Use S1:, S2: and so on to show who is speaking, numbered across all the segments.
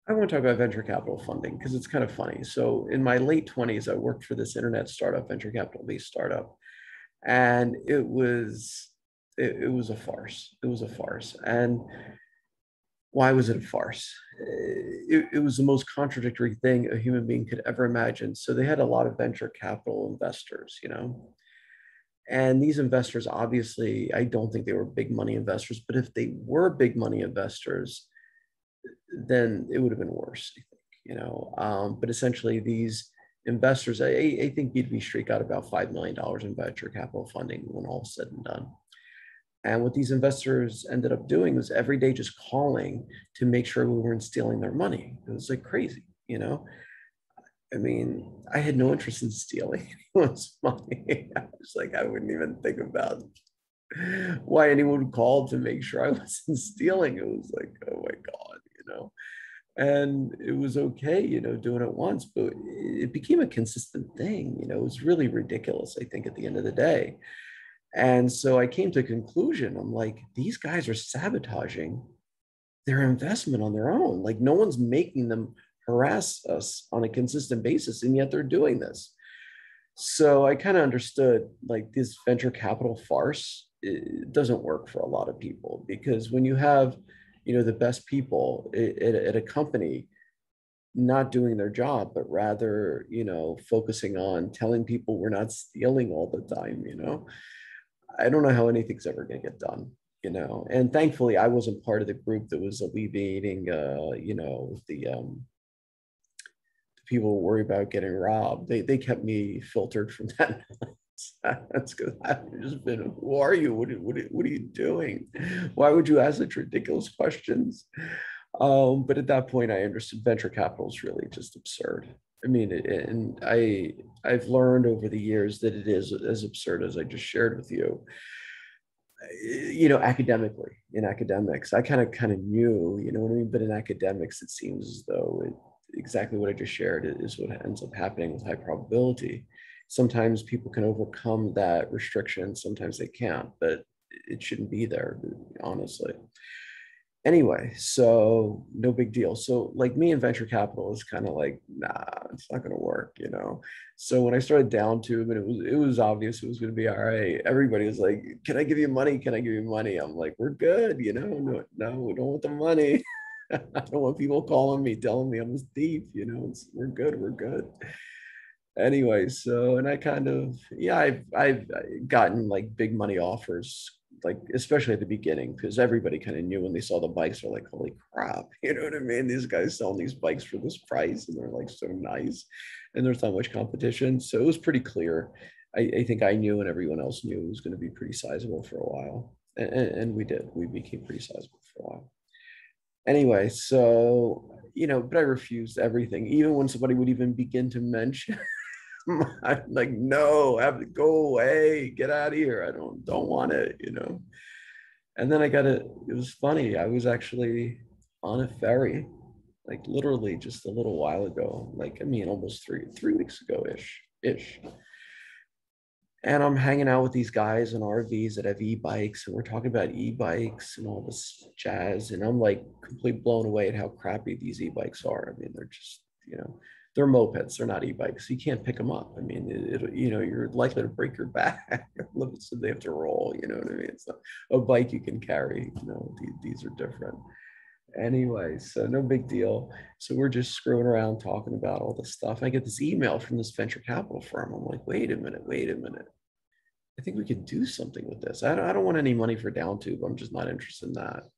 S1: I want to talk about venture capital funding because it's kind of funny. So in my late 20s, I worked for this internet startup, venture capital based startup, and it was a farce. It was a farce. And why was it a farce? It was the most contradictory thing a human being could ever imagine. So they had a lot of venture capital investors, and these investors, obviously, I don't think they were big money investors, but if they were big money investors, then it would have been worse, I think, But essentially, these investors, I think B2B Street got about $5 million in venture capital funding when all said and done. And what these investors ended up doing was every day just calling to make sure we weren't stealing their money. It was like crazy. I mean, I had no interest in stealing anyone's money. I was like, I wouldn't even think about why anyone would call to make sure I wasn't stealing. It was like, oh my God. And it was okay, doing it once, but it became a consistent thing. It was really ridiculous, I think, at the end of the day. And so I came to a conclusion. I'm like, these guys are sabotaging their investment on their own. Like, no one's making them harass us on a consistent basis, and yet they're doing this. So I kind of understood, like, this venture capital farce, it doesn't work for a lot of people, because when you have, the best people at a company not doing their job, but rather, focusing on telling people we're not stealing all the time. I don't know how anything's ever going to get done. And thankfully I wasn't part of the group that was alleviating, the people who worry about getting robbed. They kept me filtered from that. That's because I've just been, who are you? What are you doing? Why would you ask such ridiculous questions? But at that point, I understood venture capital is really just absurd. I mean, and I've learned over the years that it is as absurd as I just shared with you. Academically, in academics, I kind of knew, what I mean. But in academics, it seems as though exactly what I just shared is what ends up happening with high probability. Sometimes people can overcome that restriction, sometimes they can't, but it shouldn't be there, honestly. Anyway, so no big deal. So like me and venture capital is kind of like, nah, it's not going to work. So when I started Downtube, and it was obvious it was going to be all right. Everybody was like, "Can I give you money? Can I give you money?" I'm like, "We're good." No, we don't want the money. I don't want people calling me telling me I'm a thief. We're good. We're good. Anyway, so and I kind of, yeah, I've gotten like big money offers, like especially at the beginning, because everybody kind of knew when they saw the bikes. They're like, holy crap, you know what I mean? These guys selling these bikes for this price, and they're like so nice, and there's not much competition. So it was pretty clear. I think I knew, and everyone else knew, it was going to be pretty sizable for a while, and we did. We became pretty sizable for a while. Anyway, so but I refused everything, even when somebody would even begin to mention. I'm like, no, I have to go away, get out of here. I don't want it. And then it was funny. I was actually on a ferry, like literally just a little while ago, like I mean almost three weeks ago ish. And I'm hanging out with these guys in RVs that have e-bikes, and we're talking about e-bikes and all this jazz. And I'm like completely blown away at how crappy these e-bikes are. I mean, they're just, they're mopeds, they're not e-bikes. You can't pick them up. I mean, you're likely to break your back. So they have to roll, you know what I mean? It's not a bike you can carry, these are different. Anyway, so no big deal. So we're just screwing around talking about all this stuff. I get this email from this venture capital firm. I'm like, wait a minute. I think we could do something with this. I don't want any money for Downtube. I'm just not interested in that.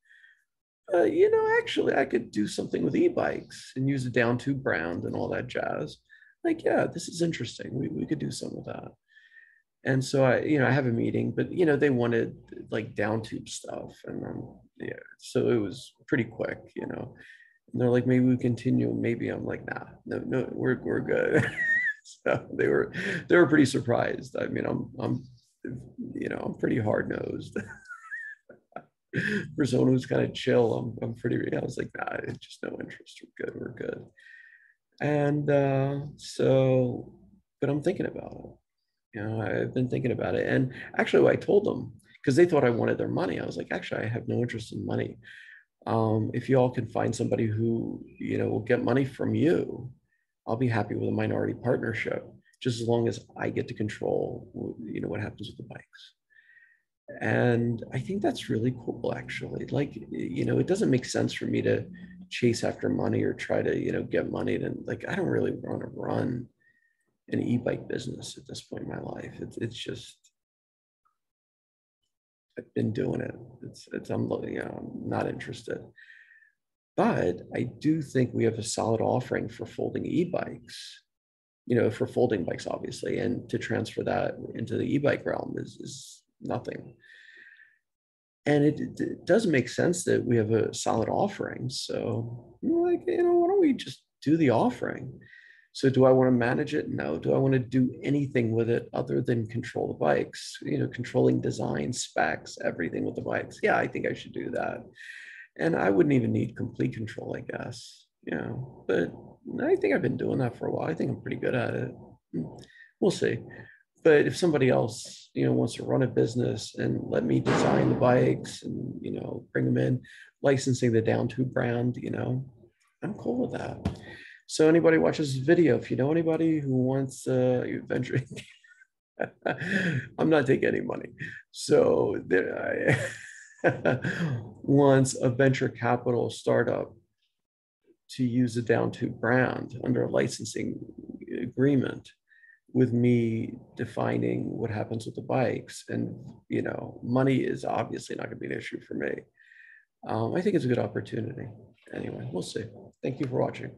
S1: Actually, I could do something with e-bikes and use the Downtube brand and all that jazz. Like, yeah, this is interesting. We could do something with that. And so I have a meeting, but they wanted like Downtube stuff, and yeah, so it was pretty quick. And they're like, maybe we continue. Maybe I'm like, nah, no, we're good. So they were pretty surprised. I mean, I'm pretty hard nosed. For someone who's kind of chill, I'm pretty. I was like, nah, just no interest. We're good. And but I'm thinking about it. I've been thinking about it, and actually, I told them because they thought I wanted their money. I was like, actually, I have no interest in money. If you all can find somebody who, will get money from you, I'll be happy with a minority partnership, just as long as I get to control, what happens with the bikes. And I think that's really cool, actually. Like, it doesn't make sense for me to chase after money or try to, get money. And like, I don't really want to run an e-bike business at this point in my life. It's just, I've been doing it. I'm not interested. But I do think we have a solid offering for folding e-bikes, for folding bikes, obviously, and to transfer that into the e-bike realm is nothing. And it does make sense that we have a solid offering. So, like, why don't we just do the offering? So do I want to manage it? No. Do I want to do anything with it other than control the bikes, controlling design, specs, everything with the bikes? Yeah, I think I should do that. And I wouldn't even need complete control, I guess, but I think I've been doing that for a while. I think I'm pretty good at it. We'll see. But if somebody else, wants to run a business and let me design the bikes and, bring them in, licensing the Downtube brand, I'm cool with that. So anybody watches this video, if you know anybody who wants venture, I'm not taking any money. So there, wants a venture capital startup to use the Downtube brand under a licensing agreement with me defining what happens with the bikes. And, money is obviously not going to be an issue for me. I think it's a good opportunity. Anyway, we'll see. Thank you for watching.